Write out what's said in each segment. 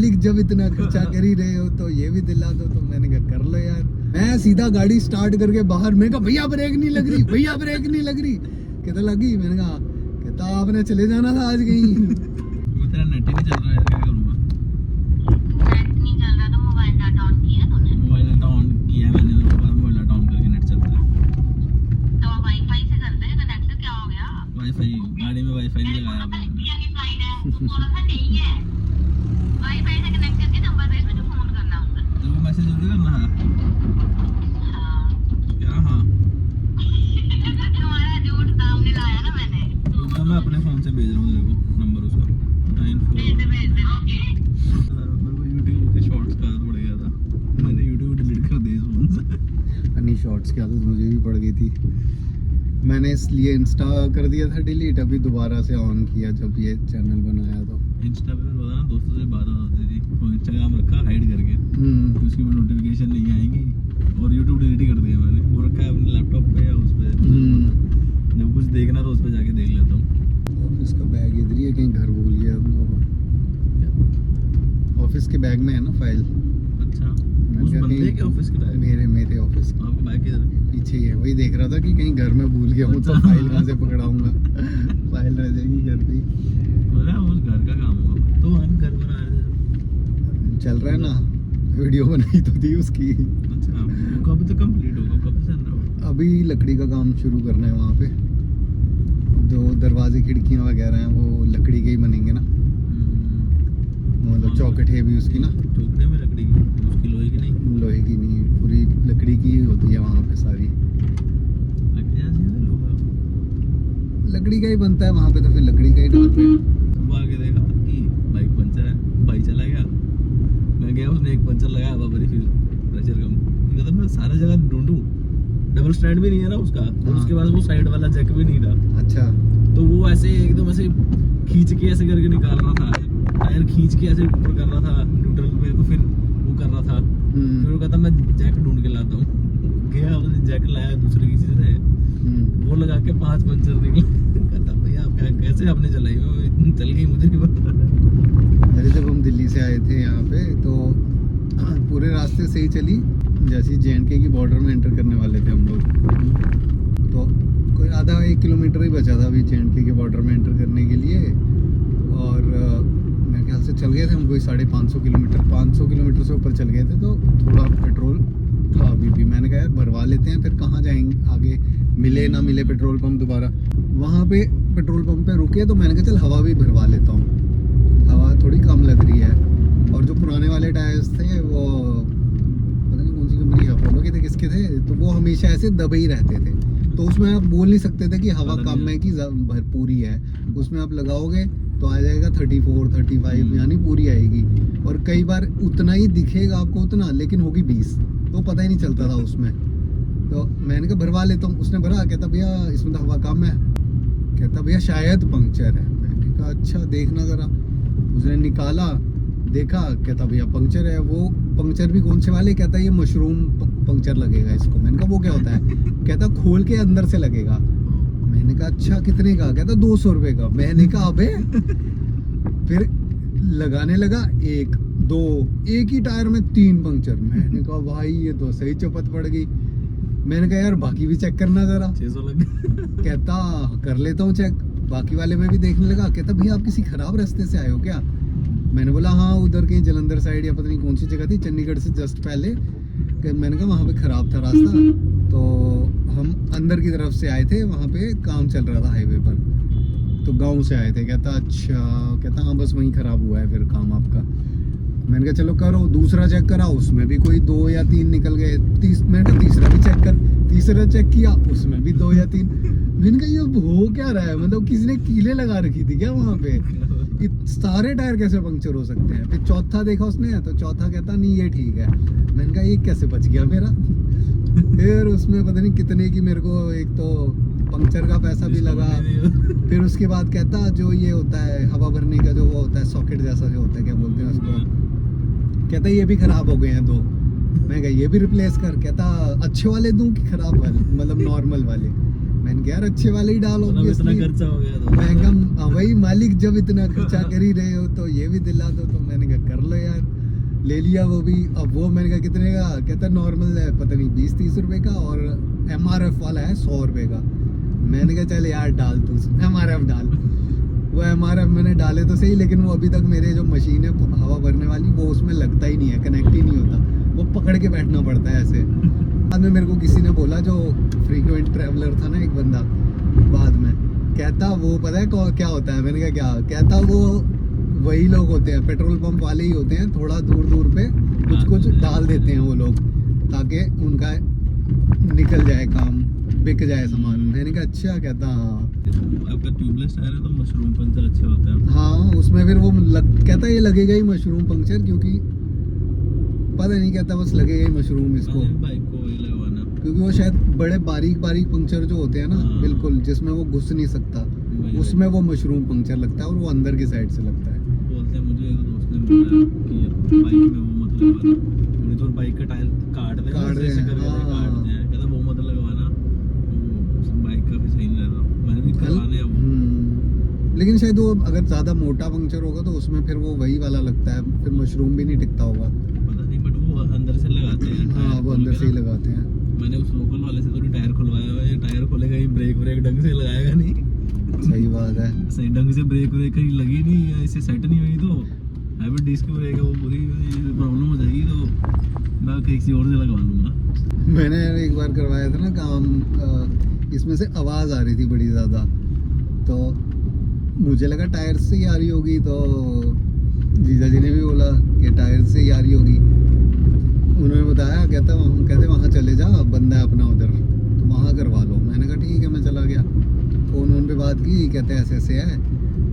मालिक जब इतना खर्चा कर ही रहे हो तो ये भी दिला दो। तो मैंने कहा कर लो यार। मैं सीधा गाड़ी स्टार्ट करके बाहर, मैं कहा भैया ब्रेक नहीं लग रही, भैया ब्रेक नहीं लग रही। कहता लगी। मैंने कहा कहता आपने चले जाना था आज कहीं। तेरा नेट ही नहीं चल रहा है, क्या करूंगा? नेट नहीं चल रहा तो मोबाइल डाटा ऑन किया तूने? मोबाइल डाटा ऑन किया है मैंने, उसके बाद मोबाइल डाटा ऑन करके नेट चलता है। तो वाईफाई से कर दे, कनेक्ट से क्या हो गया? वाईफाई गाड़ी में वाईफाई नहीं लगाया अभी मैंने। इंडिया की फ्लाइट है, तू बोला था नहीं है। वाईफाई से कनेक्ट करके नंबर भेज, मुझे फोन करना होगा। तेरे को मैसेज जरूर करना है हाँ क्या? हाँ तुम्हारा झूठ सामने लाया ना मैंने। तो मैं अपने फोन से भेज रहा हूँ तेरे को नंबर उसका 94। भेज दे ओके। मेरे को यूट्यूब के शॉर्ट्स का आदत पड़ गया था, मैंने यूट्यूब डिलीट कर दिया इस फोन से। अन्नी शॉर्ट्स की आदत मुझे भी पड़ गई थी। मैंने इसलिए इंस्टा कर दिया था डिलीट, अभी दोबारा से ऑन किया जब ये चैनल बनाया तो। इंस्टा पे बता ना दोस्तों से बात होती थी, तो इंस्टाग्राम रखा हाइड करके, उसकी भी नोटिफिकेशन नहीं आएगी। और यूट्यूब डिलीट कर दिया मैंने, वो रखा है अपने लैपटॉप पे या उस पे। जब कुछ देखना तो उस पे जाके देख लेता हूँ। ऑफिस का बैग इधर ही है, कहीं घर भूल गया हम लोग। ऑफिस के बैग में है ना फाइल। अच्छा मैं उस क्या बंदे कहीं- के ऑफिस के टाइम मेरे ऑफिस के आपका बाइक किधर है? पीछे ही है। वही देख रहा था कि कहीं घर में भूल गया हूँ तो अच्छा। फाइल कहाँ से पकड़ाऊंगा। फाइल रह जाएगी घर पे ही। बोला उस घर का काम होगा, तो हम घर बना रहे थे। चल रहा है ना, वीडियो बनाई तो थी उसकी। अच्छा वो कब तक कंप्लीट होगा, कब से चल रहा होगा? अभी लकड़ी का काम शुरू करना है वहाँ पे। जो दरवाजे खिड़कियाँ वगैरह हैं वो लकड़ी के ही बनेंगे ना, मतलब चौखट है भी उसकी ना, चौखटे में लकड़ी की, उसकी लोहे की नहीं। लोहे की नहीं, पूरी लकड़ी की ही होती है वहाँ पे सारी। लकड़ी जैसी है लोहा। लकड़ी का ही बनता है वहाँ पे, तो फिर लकड़ी का ही डालते हैं। सुबह आके देखा कि बाइक पंचर है, भाई चला गया। मैं गया, उसने एक पंचर लगाया बाबरी, फिर प्रेशर कम। मतलब मैं सारा जगह ढूंढूं, डबल स्टैंड भी नहीं है ना उसका, और उसके पास वो साइड वाला जैक भी नहीं था। अच्छा। तो वो ऐसे एकदम ऐसे खींच के ऐसे करके निकाल रहा था, टायर खींच के ऐसे ऊपर कर रहा था न्यूट्रल पे, तो फिर वो कर रहा था। फिर वो कहता मैं जैक ढूंढ के लाता हूँ। गया, उसने जैक लाया दूसरे किसी से, वो लगा के 5 पंचर निकले। कहता भैया आप कैसे आपने चलाई? मैं चल गई, मुझे नहीं पता। अरे जब हम दिल्ली से आए थे यहाँ पे तो पूरे रास्ते से ही चली, जैसे J&K की बॉर्डर में एंटर करने वाले थे हम लोग, तो कोई आधा 1 किलोमीटर ही बचा था अभी J&K के बॉर्डर में एंटर करने के लिए। और मेरे ख्याल से चल गए थे हम कोई 550 किलोमीटर, 500 किलोमीटर से ऊपर चल गए थे। तो थोड़ा पेट्रोल था अभी भी। मैंने कहा यार भरवा लेते हैं, फिर कहाँ जाएंगे आगे, मिले ना मिले पेट्रोल पंप दोबारा। वहाँ पे पेट्रोल पंप पे रुके तो मैंने कहा चल हवा भी भरवा लेता हूँ, हवा थोड़ी कम लग रही है। और जो पुराने वाले टायर्स थे वो पता नहीं कौन सी कंपनी है, अपोलो के थे किसके थे, तो वो हमेशा ऐसे दबे ही रहते थे। तो उसमें आप बोल नहीं सकते थे कि हवा कम है कि भरपूरी है। उसमें आप लगाओगे तो आ जाएगा 34 35, यानी पूरी आएगी। और कई बार उतना ही दिखेगा आपको उतना, लेकिन होगी 20, तो पता ही नहीं चलता था उसमें। तो मैंने कहा भरवा लेता हूँ। उसने भरा, कहता भैया इसमें तो हवा कम है। कहता भैया शायद पंक्चर है। मैंने कहा अच्छा देखना ज़रा। उसने निकाला, देखा, कहता भैया पंक्चर है। वो पंक्चर भी कौन से वाले? कहता ये मशरूम पंक्चर लगेगा इसको। मैंने कहा वो क्या होता है? कहता खोल के अंदर से लगेगा। मैंने कहा अच्छा कितने का? कहता 200 रुपये का। मैंने कहा अबे। फिर लगाने लगा, 1 2, एक ही टायर में 3 पंक्चर। मैंने कहा भाई ये तो सही चौपट पड़ गई। मैंने कहा यार बाकी भी चेक करना जरा। 600 लग गए। कहता कर लेता हूँ चेक। बाकी वाले में भी देखने लगा। कहता भैया आप किसी खराब रास्ते से आए हो क्या? मैंने बोला हाँ, उधर कहीं जलंधर साइड या पता नहीं कौन सी जगह थी, चंडीगढ़ से जस्ट पहले। मैंने कहा वहाँ पे खराब था रास्ता, तो हम अंदर की तरफ से आए थे, वहाँ पे काम चल रहा था हाईवे पर, तो गांव से आए थे। कहता अच्छा, कहता हाँ बस वहीं खराब हुआ है फिर काम आपका। मैंने कहा चलो करो। दूसरा चेक करा, उसमें भी कोई 2 या 3 निकल गए। मैंने कहा तीसरा भी चेक कर। तीसरा चेक किया, उसमें भी 2 या 3। मैंने कहा ये हो क्या रहा है? मतलब किसी ने कीले लगा रखी थी क्या वहाँ पे? सारे टायर कैसे पंक्चर हो सकते हैं? फिर चौथा देखा उसने, तो चौथा कहता नहीं ये ठीक है। मैंने कहा ये कैसे बच गया मेरा? फिर उसमें पता नहीं कितने की मेरे को, एक तो पंक्चर का पैसा भी लगा। फिर उसके बाद कहता जो ये होता है हवा भरने का, जो वो होता है सॉकेट जैसा जो होता है, क्या बोलते हैं उसको, कहता ये भी खराब हो गए हैं 2। मैं कहा ये भी रिप्लेस कर। कहता अच्छे वाले दूं कि खराब वाले, मतलब नॉर्मल वाले? मैंने कहा यार अच्छे वाले ही डाल मतलब इतना obviously। खर्चा हो गया तो मैं कहा वही मालिक जब इतना खर्चा कर ही रहे हो तो ये भी दिला दो। तो मैंने कहा कर लो यार, ले लिया वो भी। अब वो मैंने कहा कितने का, कहता नॉर्मल है पता नहीं 20-30 रुपए का और MRF वाला है 100 रुपए का। मैंने कहा चल यार डाल तू MRF डाल। वो MRF मैंने डाले तो सही, लेकिन वो अभी तक मेरे जो मशीन है हवा भरने वाली वो उसमें लगता ही नहीं है, कनेक्ट ही नहीं होता, वो पकड़ के बैठना पड़ता है ऐसे। बाद में मेरे को किसी ने बोला, जो फ्रीक्वेंट ट्रैवलर था ना एक बंदा, बाद में कहता वो पता है क्या होता है। मैंने कहा क्या? कहता वो वही लोग होते हैं, पेट्रोल पंप वाले ही होते हैं, थोड़ा दूर दूर पे कुछ कुछ डाल देते हैं वो लोग ताकि उनका निकल जाए काम, बिक जाए सामान। मैंने कहा अच्छा? कहता हाँ। आपका ट्यूबलेस टायर है तो मशरूम पंचर अच्छे होते हैं। हाँ उसमें फिर वो कहता ये लगेगा ही मशरूम पंक्चर, क्योंकि पता नहीं, कहता बस लगेगा ही मशरूम इसको, बाइक को वही लगवाना, क्योंकि वो शायद बड़े बारीक बारीक पंक्चर जो होते हैं ना, हाँ। बिल्कुल जिसमें वो घुस नहीं सकता, उसमें वो मशरूम पंक्चर लगता है और वो अंदर की साइड से लगता है। बोलते हैं, मुझे एक दोस्त ने बोला कि बाइक में वो मत लगवाना, थोड़ी तो बाइक का टायर काट दे, काट ऐसे दें, करके हाँ। काट दें, कहता वो मत लगवाना, वो बाइक का भी सही नहीं रहता। मैंने भी करवाने हैं वो। लेकिन शायद वो अगर ज्यादा मोटा पंक्चर होगा तो उसमें फिर वो वही वाला लगता है, फिर मशरूम भी नहीं टिकता होगा। पता नहीं, बट वो अंदर से लगाते हैं। हाँ टायर वो खोल अंदर के से ही ना। लगाते हैं। मैंने उस लोकल वाले से तो नहीं टायर खुलवाया हुआ है, टायर खोलेगा ही, ब्रेक ढंग से लगाएगा नहीं, सही बात है। सही ढंग से ब्रेक कहीं लगी नहीं या इसे सेट नहीं हुई तो हैवी डिस्क ब्रेक है, वो पूरी प्रॉब्लम हो जाएगी, तो मैं किसी और से लगवा लूँगा। मैंने एक बार करवाया था ना काम, इसमें से आवाज़ आ रही थी बड़ी ज़्यादा, तो मुझे लगा टायर से ही आ रही होगी, तो जीजा जी ने भी बोला कि टायर से ही आ रही होगी। उन्होंने बताया, कहते वहाँ चले जा, बंदा है अपना उधर, तो वहाँ करवा लो। मैंने कहा ठीक है, मैं चला गया, फ़ोन पे बात की, कहते ऐसे ऐसे है।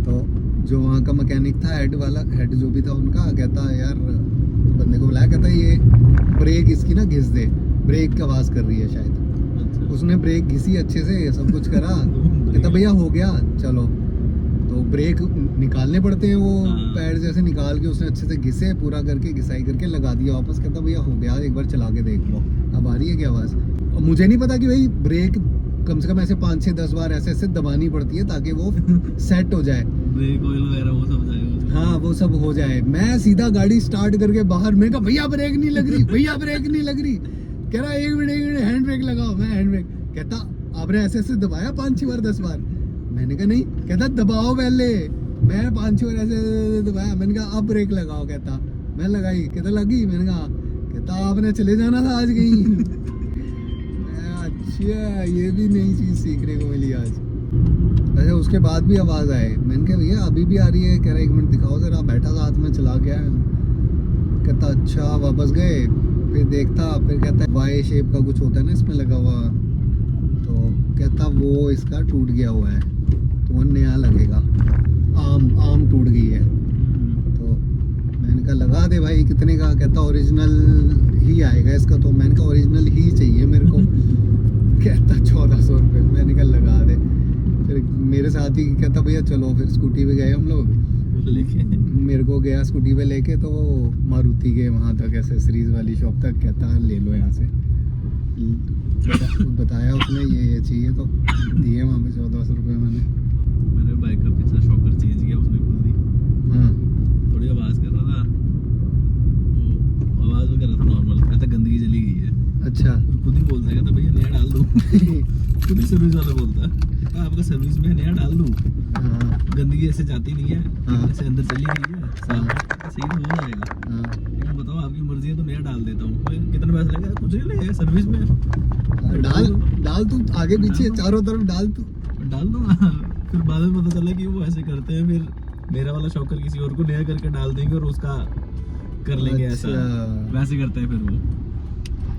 तो जो वहाँ का मैकेनिक था, हेड जो भी था उनका, कहता यार बंदे को बुलाया, कहता ये ब्रेक इसकी ना घिस दे, ब्रेक की आवाज़ कर रही है शायद। अच्छा। उसने ब्रेक घिसी अच्छे से, सब कुछ करा, कहता भैया हो गया चलो। तो ब्रेक निकालने पड़ते हैं, वो हाँ। पैर जैसे निकाल के उसने अच्छे से घिसे, पूरा करके घिसाई करके लगा दिया वापस। कहता भैया हो गया, एक बार चला के देख लो, अब आ रही है क्या आवाज़। और मुझे नहीं पता कि भाई ब्रेक कम से कम ऐसे 5-6-10 बार ऐसे ऐसे दबानी पड़ती है ताकि वो सेट हो जाए, ब्रेक ऑयल वगैरह वो सब जाएगा। हाँ वो सब हो जाए। मैं सीधा गाड़ी स्टार्ट करके बाहर, मैं कहा भैया ब्रेक नहीं लग रही, भैया ब्रेक नहीं लग रही। कह रहा एक मिनट हैंड ब्रेक लगाओ। मैं हैंड ब्रेक, कहता आपने ऐसे ऐसे दबाया 5-6 बार 10 बार। मैंने कहा नहीं, कहता दबाओ पहले। मैं 5-6 बार ऐसे दबाया, मैंने कहा अब ब्रेक लगाओ। कहता मैं लगाई, कहता लगी। मैंने कहा, कहता आपने चले जाना था आज कहीं। अच्छा ये भी नई चीज़ सीखने को मिली आज। अच्छा उसके बाद भी आवाज़ आए, मैंने कहा भैया अभी भी आ रही है। कह रहा 1 मिनट दिखाओ जरा, बैठा साथ में चला गया। कहता अच्छा, वापस गए, फिर देखता, फिर कहता वाई शेप का कुछ होता है ना इसमें लगा हुआ, तो कहता वो इसका टूट गया हुआ है, तो वो नया लगेगा, आम टूट गई है। तो मैंने कहा लगा दे भाई, कितने का? कहता ओरिजिनल ही आएगा इसका। तो मैंने कहा ओरिजिनल ही चाहिए मेरे को। कहता 1400 रुपये। मैंने कहा लगा दे। फिर मेरे साथ ही कहता भैया चलो, फिर स्कूटी पे गए हम लोग, लेके मेरे को गया स्कूटी पे लेके, तो वो मारुति के वहाँ तक एसेसरीज वाली शॉप तक, कहता ले लो यहाँ से। बताया उसने ये चाहिए, तो दिए वहाँ पे 1400 रुपये मैंने। बाइक का पिछला शॉकर चेंज किया, उसने खुल दी। हाँ थोड़ी आवाज़ कर रहा था, वो आवाज़ में कर रहा था नॉर्मल, कहता गंदगी चली गई है। अच्छा। फिर खुद ही बोलता है, कहता भैया नया डाल दो। खुद ही सर्विस वाला बोलता है, आपका सर्विस में नया डाल दूँ, हाँ गंदगी ऐसे जाती नहीं है, हाँ। ऐसे अंदर चली गई है, सही तो हो जाएगा। हाँ लेकिन बताओ आपकी मर्जी है तो नया डाल देता हूँ। कितने पैसे लगेगा? कुछ नहीं लगेगा, सर्विस में डाल तू आगे पीछे चारों तरफ डाल तू। डाल दूंगा। फिर बाद में पता चला कि वो ऐसे करते हैं, फिर मेरा वाला शॉकर किसी और को नया करके डाल देंगे और उसका कर लेंगे ऐसा, अच्छा। वैसे करते हैं फिर वो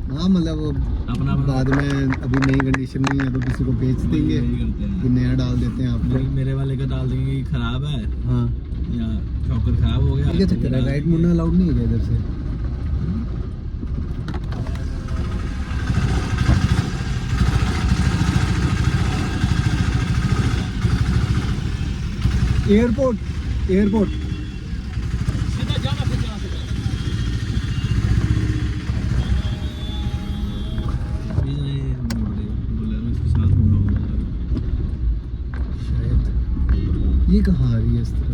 हाँ मतलब वो अपना बाद में अभी नई कंडीशन नहीं है तो किसी को बेच देंगे यही करते कि हैं। नया डाल देते हैं आपको। मेरे वाले का डाल देंगे कि खराब है हाँ या शॉकर खराब हो गया। क्या चक्कर है, राइट मुड़ना अलाउड नहीं है इधर से। एयरपोर्ट सीधा जाना, फिर जहाँ से बोलेरो इसके साथ मुड़ा हुआ है। आ रही है इस तरह